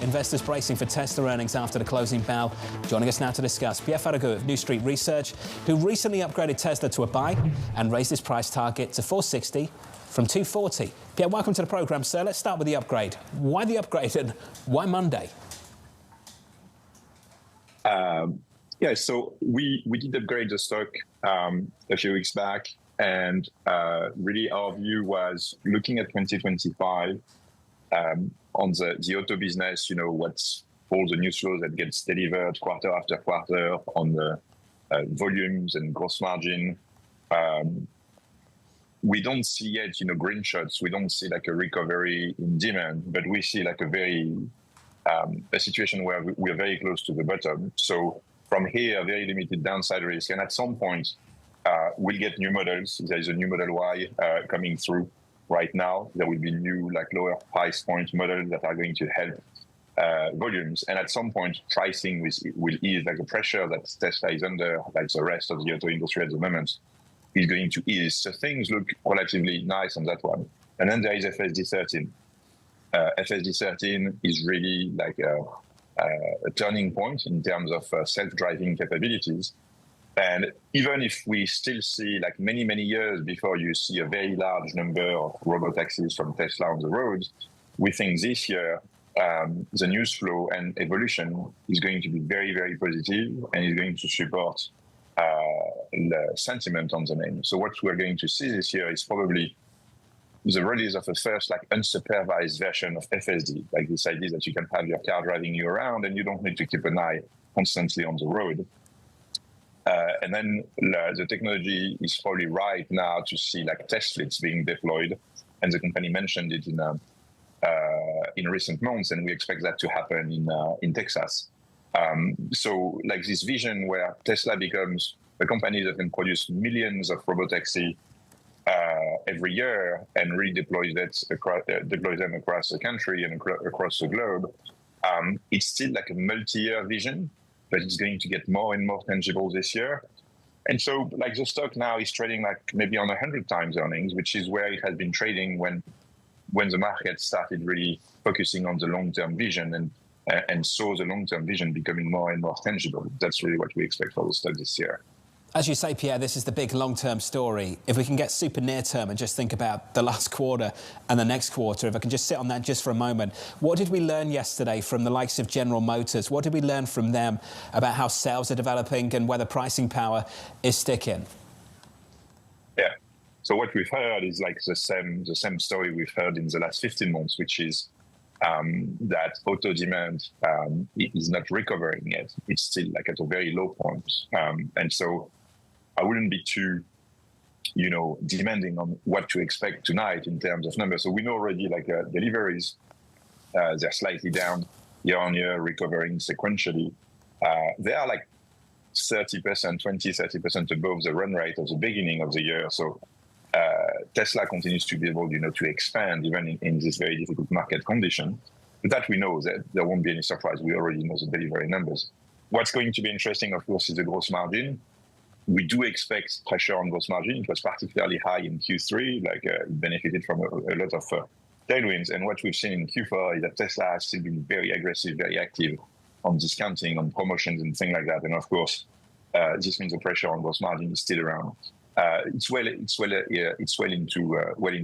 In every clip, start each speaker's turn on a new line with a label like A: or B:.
A: Investors bracing for Tesla earnings after the closing bell. Joining us now to discuss, Pierre Ferragu of New Street Research, who recently upgraded Tesla to a buy and raised its price target to 460 from 240. Pierre, welcome to the programme, sir. Let's start with the upgrade. Why the upgrade and why Monday?
B: So we did upgrade the stock a few weeks back, and really our view was looking at 2025 on the auto business, what's all the news flow that gets delivered quarter after quarter on the volumes and gross margin. We don't see yet, green shots. We don't see like a recovery in demand, but we see like a situation where we are very close to the bottom. So from here, very limited downside risk. And at some point, we'll get new models. There is a new Model Y coming through right now. There will be new, lower price point models that are going to help volumes. And at some point, pricing will ease, the pressure that Tesla is under, like the rest of the auto industry at the moment, is going to ease. So things look relatively nice on that one. And then there is FSD 13. FSD 13 is really like a turning point in terms of self-driving capabilities. And even if we still see many, many years before you see a very large number of robotaxis from Tesla on the road, we think this year the news flow and evolution is going to be very, very positive and is going to support the sentiment on the name. So what we're going to see this year is probably the release of a first unsupervised version of FSD, this idea that you can have your car driving you around and you don't need to keep an eye constantly on the road. And then the technology is probably right now to see test fleets being deployed, and the company mentioned it in recent months, and we expect that to happen in Texas. So this vision where Tesla becomes a company that can produce millions of robotaxi every year and redeploys them across the country and across the globe, it's still a multi-year vision, but it's going to get more and more tangible this year. And so the stock now is trading maybe on 100 times earnings, which is where it has been trading when the market started really focusing on the long-term vision and saw the long-term vision becoming more and more tangible. That's really what we expect for the stock this year.
A: As you say, Pierre, this is the big long-term story. If we can get super near-term and just think about the last quarter and the next quarter, if I can just sit on that just for a moment, what did we learn yesterday from the likes of General Motors? What did we learn from them about how sales are developing and whether pricing power is sticking?
B: Yeah. So what we've heard is the same story we've heard in the last 15 months, which is that auto demand is not recovering yet. It's still at a very low point. And so I wouldn't be too, demanding on what to expect tonight in terms of numbers. So we know already deliveries, they're slightly down year on year, recovering sequentially. They are 30% above the run rate of the beginning of the year. So Tesla continues to be able, to expand even in this very difficult market condition. But that we know that there won't be any surprise. We already know the delivery numbers. What's going to be interesting, of course, is the gross margin. We do expect pressure on gross margin. It was particularly high in Q3, it benefited from a lot of tailwinds. And what we've seen in Q4 is that Tesla has still been very aggressive, very active on discounting, on promotions and things like that. And of course, this means the pressure on gross margin is still around. It's well into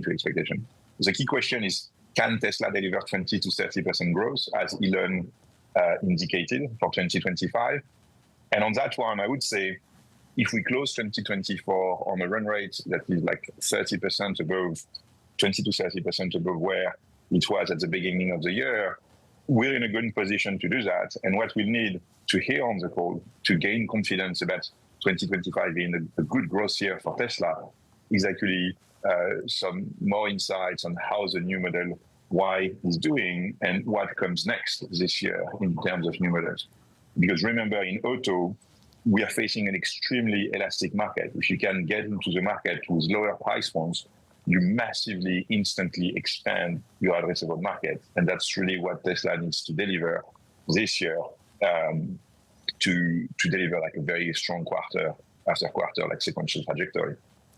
B: expectation. The key question is, can Tesla deliver 20 to 30% growth, as Elon indicated, for 2025? And on that one, I would say, if we close 2024 on a run rate that is 30% above, 20 to 30% above where it was at the beginning of the year, we're in a good position to do that. And what we need to hear on the call to gain confidence about 2025 being a good growth year for Tesla is actually some more insights on how the new Model Y is doing and what comes next this year in terms of new models. Because remember, in auto, we are facing an extremely elastic market. If you can get into the market with lower price points, you massively, instantly expand your addressable market. And that's really what Tesla needs to deliver this year to deliver a very strong quarter after quarter, sequential trajectory.